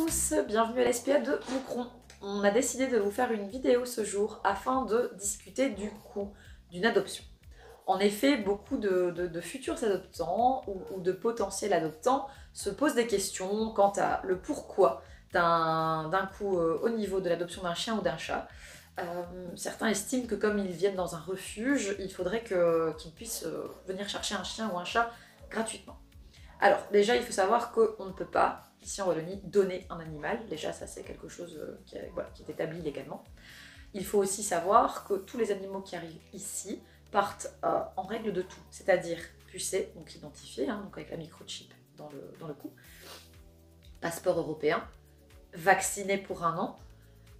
tous, bienvenue à l'SPA de Moucron. On a décidé de vous faire une vidéo ce jour afin de discuter du coût d'une adoption. En effet, beaucoup de futurs adoptants ou de potentiels adoptants se posent des questions quant à le pourquoi d'un coût au niveau de l'adoption d'un chien ou d'un chat. Certains estiment que comme ils viennent dans un refuge, il faudrait qu'ils puissent venir chercher un chien ou un chat gratuitement. Alors déjà, il faut savoir qu'on ne peut pas, ici en Wallonie, donner un animal. Déjà, ça c'est quelque chose qui est établi légalement. Il faut aussi savoir que tous les animaux qui arrivent ici partent en règle de tout, c'est-à-dire pucés, donc identifiés, donc avec la microchip dans le cou, passeport européen, vaccinés pour 1 an.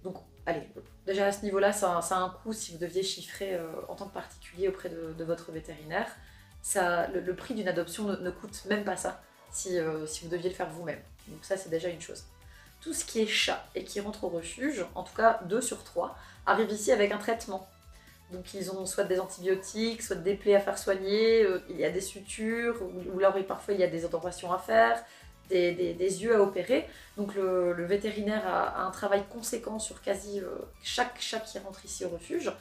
Donc, allez, déjà à ce niveau-là, ça a un coût si vous deviez chiffrer en tant que particulier auprès de votre vétérinaire. Le prix d'une adoption ne coûte même pas ça si vous deviez le faire vous-même. Donc ça, c'est déjà une chose. Tout ce qui est chat et qui rentre au refuge, en tout cas 2 sur 3, arrivent ici avec un traitement. Donc ils ont soit des antibiotiques, soit des plaies à faire soigner, il y a des sutures, ou alors parfois il y a des opérations à faire, des yeux à opérer. Donc le vétérinaire a un travail conséquent sur quasi chaque chat qui rentre ici au refuge.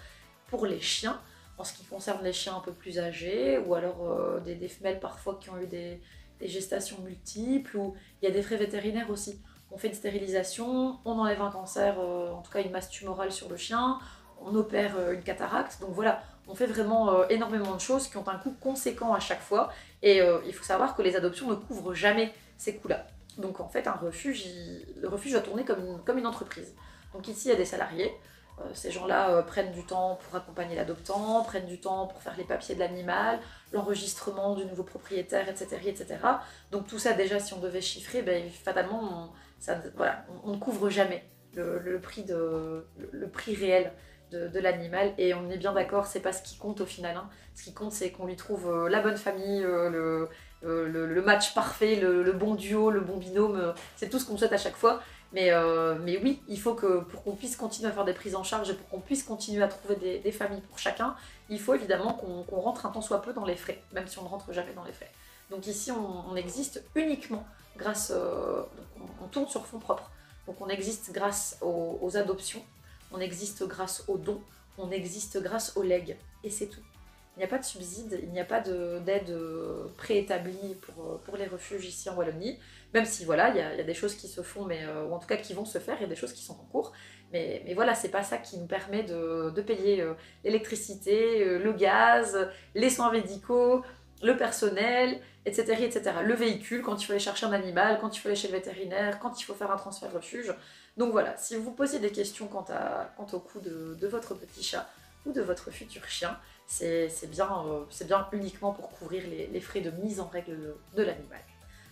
Pour les chiens, en ce qui concerne les chiens un peu plus âgés, ou alors des femelles parfois qui ont eu des gestations multiples, ou il y a des frais vétérinaires aussi. On fait une stérilisation, on enlève un cancer, en tout cas une masse tumorale sur le chien, on opère une cataracte, donc voilà, on fait vraiment énormément de choses qui ont un coût conséquent à chaque fois, et il faut savoir que les adoptions ne couvrent jamais ces coûts-là. Donc en fait, le refuge doit tourner comme une entreprise. Donc ici, il y a des salariés. Ces gens-là prennent du temps pour accompagner l'adoptant, prennent du temps pour faire les papiers de l'animal, l'enregistrement du nouveau propriétaire, etc., etc. Donc tout ça, déjà, si on devait chiffrer, fatalement, on ne couvre jamais le prix réel de l'animal. Et on est bien d'accord, c'est pas ce qui compte au final. Ce qui compte, c'est qu'on lui trouve la bonne famille, le match parfait, le bon duo, le bon binôme. C'est tout ce qu'on souhaite à chaque fois. Mais oui, il faut que pour qu'on puisse continuer à faire des prises en charge et pour qu'on puisse continuer à trouver des familles pour chacun, il faut évidemment qu'on rentre un tant soit peu dans les frais, même si on ne rentre jamais dans les frais. Donc ici, on existe uniquement grâce... on tourne sur fonds propres. Donc on existe grâce aux adoptions, on existe grâce aux dons, on existe grâce aux legs, et c'est tout. Il n'y a pas de subside, il n'y a pas d'aide préétablie pour les refuges ici en Wallonie, même si voilà, il y a des choses qui se font, ou en tout cas qui vont se faire, il y a des choses qui sont en cours, mais voilà, c'est pas ça qui nous permet de payer l'électricité, le gaz, les soins médicaux, le personnel, etc., etc. Le véhicule, quand il faut aller chercher un animal, quand il faut aller chez le vétérinaire, quand il faut faire un transfert refuge. Donc voilà, si vous vous posez des questions quant au coût de votre petit chat ou de votre futur chien, c'est bien uniquement pour couvrir les frais de mise en règle de l'animal.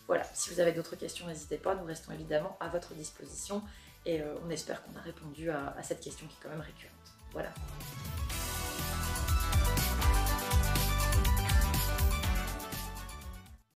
Voilà, si vous avez d'autres questions, n'hésitez pas, nous restons évidemment à votre disposition et on espère qu'on a répondu à cette question qui est quand même récurrente. Voilà.